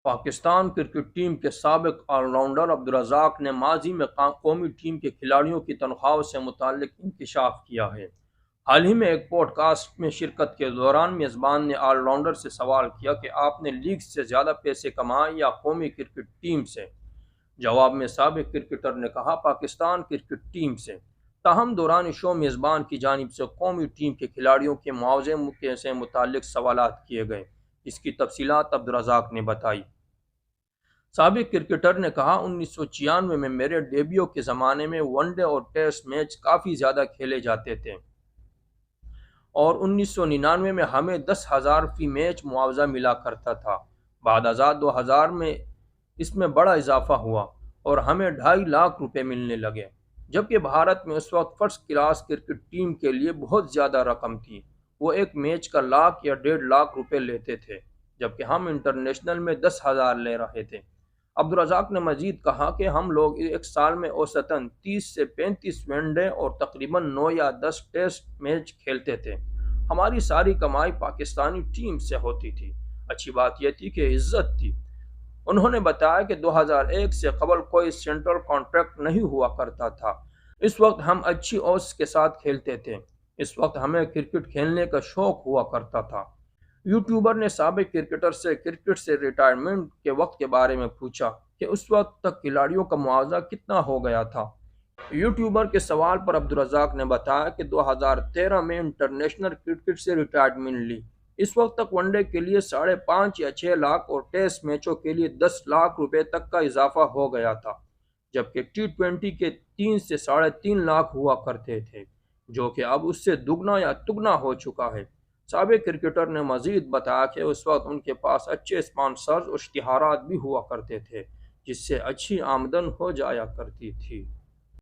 Pakistan cricket team کے سابق all rounder Abdul Razzaq نے ماضی میں قومی ٹیم کے کھلاڑیوں کی تنخواہوں سے متعلق انکشاف کیا ہے۔ حال ہی میں ایک پوڈ کاسٹ میں شرکت کے دوران میزبان نے آل راؤنڈر سے سوال کیا کہ آپ نے لیگ سے زیادہ پیسے کمائے یا قومی کرکٹ ٹیم سے؟ جواب میں سابق کرکٹر نے کہا پاکستان کرکٹ ٹیم سے۔ تاہم دوران شو میزبان کی جانب سے قومی ٹیم کے کھلاڑیوں کے معاوضے سے متعلق سوالات کیے گئے، جس کی تفصیلات عبدالرزاق نے بتائی۔ سابق کرکٹر نے کہا 1996 میں میرے ڈیبیو کے زمانے میں ون ڈے اور ٹیسٹ میچ کافی زیادہ کھیلے جاتے تھے اور 1999 میں ہمیں 10,000 فی میچ معاوضہ ملا کرتا تھا۔ بعد ازاں 2000 میں اس میں بڑا اضافہ ہوا اور ہمیں 2.5 لاکھ روپے ملنے لگے، جبکہ بھارت میں اس وقت فرسٹ کلاس کرکٹ ٹیم کے لیے بہت زیادہ رقم تھی، وہ ایک میچ کا 1 لاکھ یا 1.5 لاکھ روپے لیتے تھے، جبکہ ہم انٹرنیشنل میں 10,000 لے رہے تھے۔ عبدالرزاق نے مزید کہا کہ ہم لوگ ایک سال میں اوسطاً 30 سے 35 ون ڈے اور تقریباً 9 یا 10 ٹیسٹ میچ کھیلتے تھے۔ ہماری ساری کمائی پاکستانی ٹیم سے ہوتی تھی۔ اچھی بات یہ تھی کہ عزت تھی۔ انہوں نے بتایا کہ 2001 سے قبل کوئی سینٹرل کانٹریکٹ نہیں ہوا کرتا تھا۔ اس وقت ہم اچھی اوس کے ساتھ کھیلتے تھے۔ اس وقت ہمیں کرکٹ کھیلنے کا شوق ہوا کرتا تھا۔ یوٹیوبر نے سابق کرکٹر سے کرکٹ سے ریٹائرمنٹ کے وقت کے بارے میں پوچھا کہ اس وقت تک کھلاڑیوں کا معاوضہ کتنا ہو گیا تھا۔ یوٹیوبر کے سوال پر عبدالرزاق نے بتایا کہ 2013 میں انٹرنیشنل کرکٹ سے ریٹائرمنٹ لی۔ اس وقت تک ون ڈے کے لیے 5.5 یا 6 لاکھ اور ٹیسٹ میچوں کے لیے 10 لاکھ روپے تک کا اضافہ ہو گیا تھا، جبکہ T20 کے 3 سے 3.5 لاکھ ہوا کرتے تھے، جو کہ اب اس سے دگنا یا تگنا ہو چکا ہے۔ سابق کرکٹر نے مزید بتایا کہ اس وقت ان کے پاس اچھے اسپانسرز اور اشتہارات بھی ہوا کرتے تھے، جس سے اچھی آمدن ہو جایا کرتی تھی۔